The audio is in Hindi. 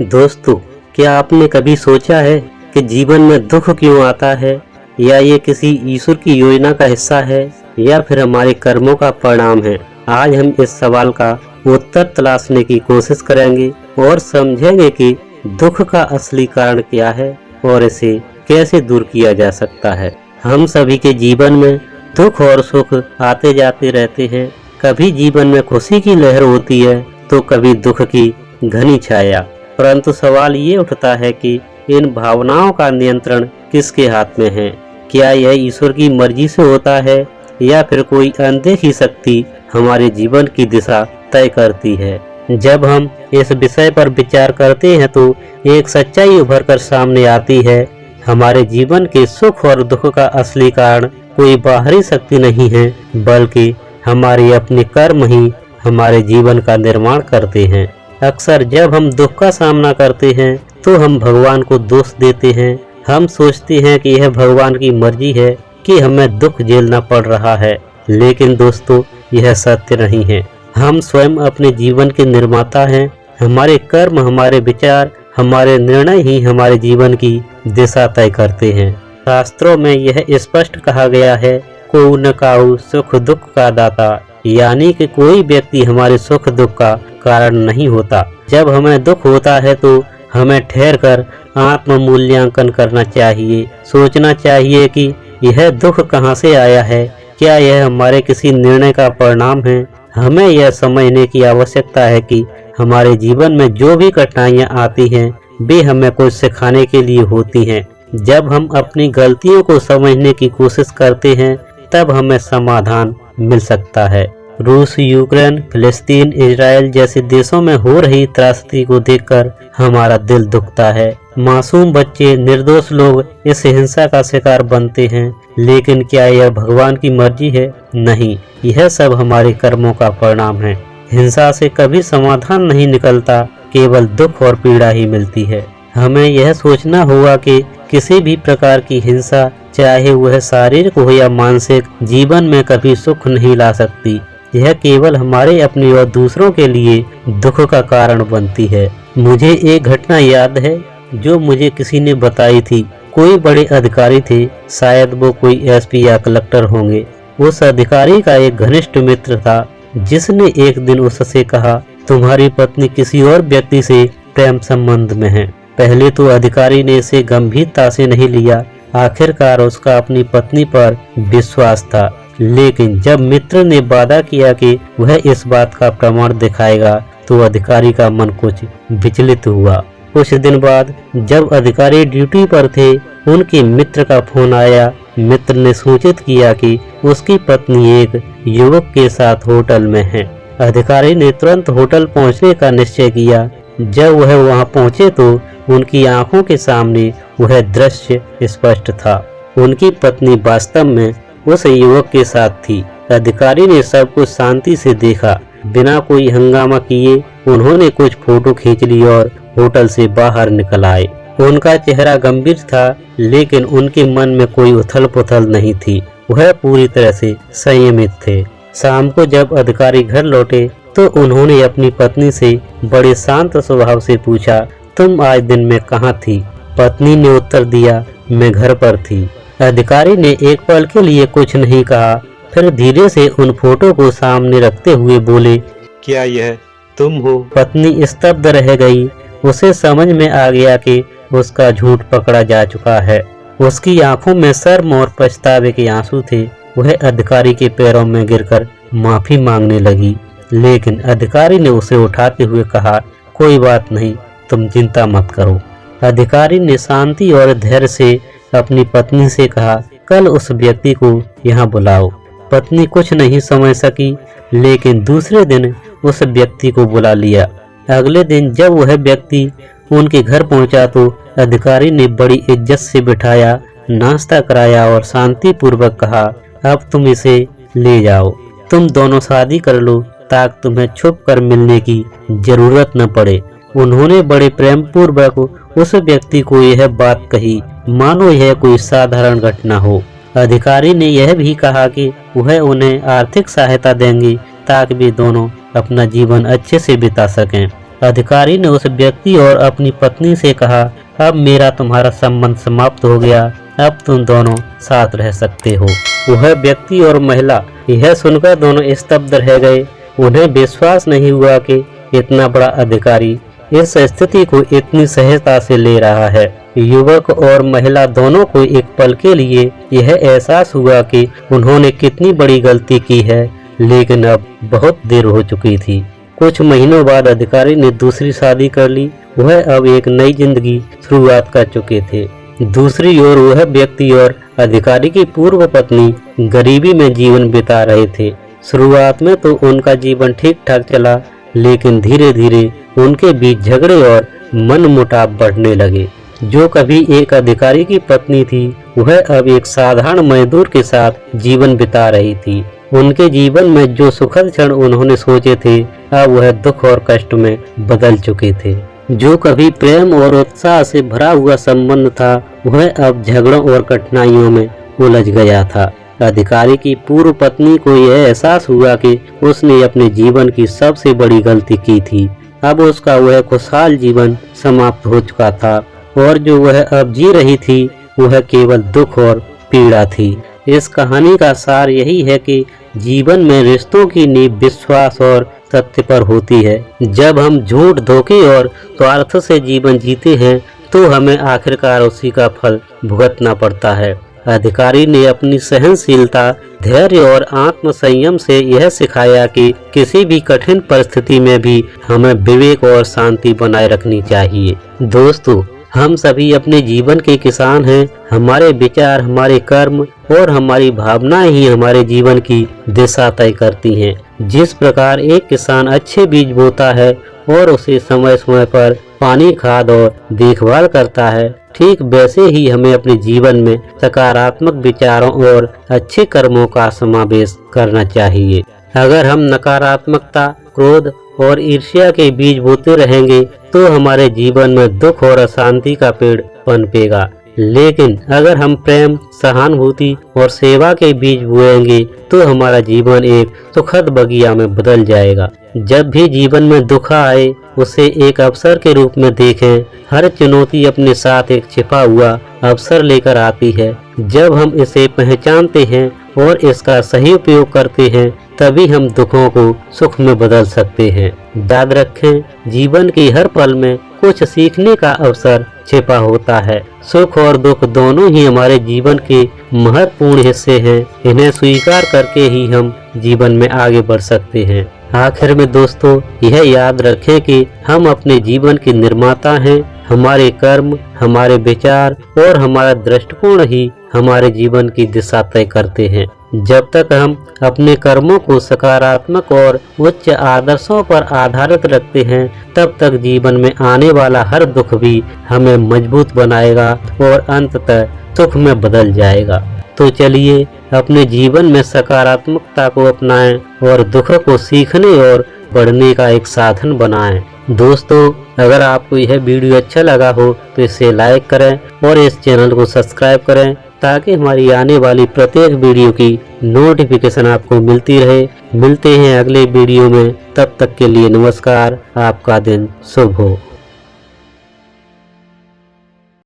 दोस्तों, क्या आपने कभी सोचा है कि जीवन में दुख क्यों आता है? या ये किसी ईश्वर की योजना का हिस्सा है या फिर हमारे कर्मों का परिणाम है? आज हम इस सवाल का उत्तर तलाशने की कोशिश करेंगे और समझेंगे कि दुख का असली कारण क्या है और इसे कैसे दूर किया जा सकता है। हम सभी के जीवन में दुख और सुख आते जाते रहते हैं। कभी जीवन में खुशी की लहर होती है तो कभी दुख की घनी छाया। परंतु सवाल ये उठता है कि इन भावनाओं का नियंत्रण किसके हाथ में है? क्या यह ईश्वर की मर्जी से होता है या फिर कोई अनदेखी शक्ति हमारे जीवन की दिशा तय करती है? जब हम इस विषय पर विचार करते हैं तो एक सच्चाई उभर कर सामने आती है। हमारे जीवन के सुख और दुख का असली कारण कोई बाहरी शक्ति नहीं है, बल्कि हमारे अपने कर्म ही हमारे जीवन का निर्माण करते हैं। अक्सर जब हम दुख का सामना करते हैं तो हम भगवान को दोष देते हैं। हम सोचते हैं कि यह भगवान की मर्जी है कि हमें दुख झेलना पड़ रहा है, लेकिन दोस्तों यह सत्य नहीं है। हम स्वयं अपने जीवन के निर्माता हैं। हमारे कर्म, हमारे विचार, हमारे निर्णय ही हमारे जीवन की दिशा तय करते हैं। शास्त्रों में यह स्पष्ट कहा गया है, को न काहू सुख दुख का दाता, यानी कि कोई व्यक्ति हमारे सुख दुख का कारण नहीं होता। जब हमें दुख होता है तो हमें ठहर कर आत्म मूल्यांकन करना चाहिए। सोचना चाहिए कि यह दुख कहाँ से आया है, क्या यह हमारे किसी निर्णय का परिणाम है। हमें यह समझने की आवश्यकता है कि हमारे जीवन में जो भी कठिनाइयाँ आती हैं वे हमें कुछ सिखाने के लिए होती हैं। जब हम अपनी गलतियों को समझने की कोशिश करते हैं तब हमें समाधान मिल सकता है। रूस, यूक्रेन, फिलिस्तीन, इजराइल जैसे देशों में हो रही त्रासदी को देखकर हमारा दिल दुखता है। मासूम बच्चे, निर्दोष लोग इस हिंसा का शिकार बनते हैं, लेकिन क्या यह भगवान की मर्जी है? नहीं, यह सब हमारे कर्मों का परिणाम है। हिंसा से कभी समाधान नहीं निकलता, केवल दुख और पीड़ा ही मिलती है। हमें यह सोचना होगा कि किसी भी प्रकार की हिंसा, चाहे वह शारीरिक हो या मानसिक, जीवन में कभी सुख नहीं ला सकती। यह केवल हमारे अपने और दूसरों के लिए दुख का कारण बनती है। मुझे एक घटना याद है जो मुझे किसी ने बताई थी। कोई बड़े अधिकारी थे, शायद वो कोई एसपी या कलेक्टर होंगे। उस अधिकारी का एक घनिष्ठ मित्र था जिसने एक दिन उससे कहा, तुम्हारी पत्नी किसी और व्यक्ति से प्रेम संबंध में है। पहले तो अधिकारी ने इसे गंभीरता से नहीं लिया। आखिरकार उसका अपनी पत्नी पर विश्वास था, लेकिन जब मित्र ने वादा किया कि वह इस बात का प्रमाण दिखाएगा तो अधिकारी का मन कुछ विचलित हुआ। कुछ दिन बाद जब अधिकारी ड्यूटी पर थे, उनके मित्र का फोन आया। मित्र ने सूचित किया कि उसकी पत्नी एक युवक के साथ होटल में है। अधिकारी ने तुरंत होटल पहुंचने का निश्चय किया। जब वह वहां पहुंचे तो उनकी आंखों के सामने वह दृश्य स्पष्ट था। उनकी पत्नी वास्तव में उस युवक के साथ थी। अधिकारी ने सब कुछ शांति से देखा। बिना कोई हंगामा किए उन्होंने कुछ फोटो खींच ली और होटल से बाहर निकल आए। उनका चेहरा गंभीर था, लेकिन उनके मन में कोई उथल पुथल नहीं थी। वह पूरी तरह से संयमित थे। शाम को जब अधिकारी घर लौटे तो उन्होंने अपनी पत्नी से बड़े शांत स्वभाव से पूछा, तुम आज दिन में कहाँ थी? पत्नी ने उत्तर दिया, मैं घर पर थी। अधिकारी ने एक पल के लिए कुछ नहीं कहा, फिर धीरे से उन फोटो को सामने रखते हुए बोले, क्या यह तुम हो? पत्नी स्तब्ध रह गई। उसे समझ में आ गया कि उसका झूठ पकड़ा जा चुका है। उसकी आंखों में शर्म और पछतावे के आंसू थे। वह अधिकारी के पैरों में गिरकर माफी मांगने लगी, लेकिन अधिकारी ने उसे उठाते हुए कहा, कोई बात नहीं, तुम चिंता मत करो। अधिकारी ने शांति और धैर्य से अपनी पत्नी से कहा, कल उस व्यक्ति को यहाँ बुलाओ। पत्नी कुछ नहीं समझ सकी, लेकिन दूसरे दिन उस व्यक्ति को बुला लिया। अगले दिन जब वह व्यक्ति उनके घर पहुंचा तो अधिकारी ने बड़ी इज्जत से बिठाया, नाश्ता कराया और शांति पूर्वक कहा, अब तुम इसे ले जाओ। तुम दोनों शादी कर लो ताकि तुम्हें छुप कर मिलने की जरूरत न पड़े। उन्होंने बड़े प्रेम पूर्वक उस व्यक्ति को यह बात कही मानो यह कोई साधारण घटना हो। अधिकारी ने यह भी कहा कि वह उन्हें आर्थिक सहायता देंगे ताकि वे दोनों अपना जीवन अच्छे से बिता सकें। अधिकारी ने उस व्यक्ति और अपनी पत्नी से कहा, अब मेरा तुम्हारा संबंध समाप्त हो गया, अब तुम दोनों साथ रह सकते हो। वह व्यक्ति और महिला यह सुनकर दोनों स्तब्ध रह गए। उन्हें विश्वास नहीं हुआ कि इतना बड़ा अधिकारी इस स्थिति को इतनी सहजता से ले रहा है। युवक और महिला दोनों को एक पल के लिए यह एहसास हुआ कि उन्होंने कितनी बड़ी गलती की है, लेकिन अब बहुत देर हो चुकी थी। कुछ महीनों बाद अधिकारी ने दूसरी शादी कर ली। वह अब एक नई जिंदगी शुरुआत कर चुके थे। दूसरी ओर वह व्यक्ति और अधिकारी की पूर्व पत्नी गरीबी में जीवन बिता रहे थे। शुरुआत में तो उनका जीवन ठीक ठाक चला, लेकिन धीरे धीरे उनके बीच झगड़े और मनमुटाव बढ़ने लगे। जो कभी एक अधिकारी की पत्नी थी, वह अब एक साधारण मजदूर के साथ जीवन बिता रही थी। उनके जीवन में जो सुखद क्षण उन्होंने सोचे थे, अब वह दुख और कष्ट में बदल चुके थे। जो कभी प्रेम और उत्साह से भरा हुआ संबंध था, वह अब झगड़ों और कठिनाइयों में उलझ गया था। अधिकारी की पूर्व पत्नी को यह एहसास हुआ कि उसने अपने जीवन की सबसे बड़ी गलती की थी। अब उसका वह खुशहाल जीवन समाप्त हो चुका था और जो वह अब जी रही थी, वह केवल दुख और पीड़ा थी। इस कहानी का सार यही है कि जीवन में रिश्तों की नींव विश्वास और सत्य पर होती है। जब हम झूठ, धोखे और स्वार्थ से जीवन जीते हैं, तो हमें आखिरकार उसी का फल भुगतना पड़ता है। अधिकारी ने अपनी सहनशीलता, धैर्य और आत्म संयम से यह सिखाया कि किसी भी कठिन परिस्थिति में भी हमें विवेक और शांति बनाए रखनी चाहिए। दोस्तों, हम सभी अपने जीवन के किसान हैं। हमारे विचार, हमारे कर्म और हमारी भावनाएं ही हमारे जीवन की दिशा तय करती हैं। जिस प्रकार एक किसान अच्छे बीज बोता है और उसे समय समय पर पानी, खाद और देखभाल करता है, ठीक वैसे ही हमें अपने जीवन में सकारात्मक विचारों और अच्छे कर्मों का समावेश करना चाहिए। अगर हम नकारात्मकता, क्रोध और ईर्ष्या के बीज बोते रहेंगे, तो हमारे जीवन में दुख और अशांति का पेड़ पनपेगा। लेकिन अगर हम प्रेम, सहानुभूति और सेवा के बीज बोएंगे, तो हमारा जीवन एक सुखद बगिया में बदल जाएगा। जब भी जीवन में दुख आए, उसे एक अवसर के रूप में देखें। हर चुनौती अपने साथ एक छिपा हुआ अवसर लेकर आती है। जब हम इसे पहचानते हैं और इसका सही उपयोग करते हैं, तभी हम दुखों को सुख में बदल सकते हैं। याद रखें, जीवन के हर पल में कुछ सीखने का अवसर छिपा होता है। सुख और दुख दोनों ही हमारे जीवन के महत्वपूर्ण हिस्से हैं। इन्हें स्वीकार करके ही हम जीवन में आगे बढ़ सकते हैं। आखिर में दोस्तों, यह याद रखें कि हम अपने जीवन के निर्माता हैं। हमारे कर्म, हमारे विचार और हमारा दृष्टिकोण ही हमारे जीवन की दिशा तय करते हैं। जब तक हम अपने कर्मों को सकारात्मक और उच्च आदर्शों पर आधारित रखते हैं, तब तक जीवन में आने वाला हर दुख भी हमें मजबूत बनाएगा और अंततः सुख में बदल जाएगा। तो चलिए अपने जीवन में सकारात्मकता को अपनाएं और दुख को सीखने और बढ़ने का एक साधन बनाएं। दोस्तों, अगर आपको यह वीडियो अच्छा लगा हो तो इसे लाइक करें और इस चैनल को सब्सक्राइब करें, ताकि हमारी आने वाली प्रत्येक वीडियो की नोटिफिकेशन आपको मिलती रहे। मिलते हैं अगले वीडियो में, तब तक के लिए नमस्कार। आपका दिन शुभ हो।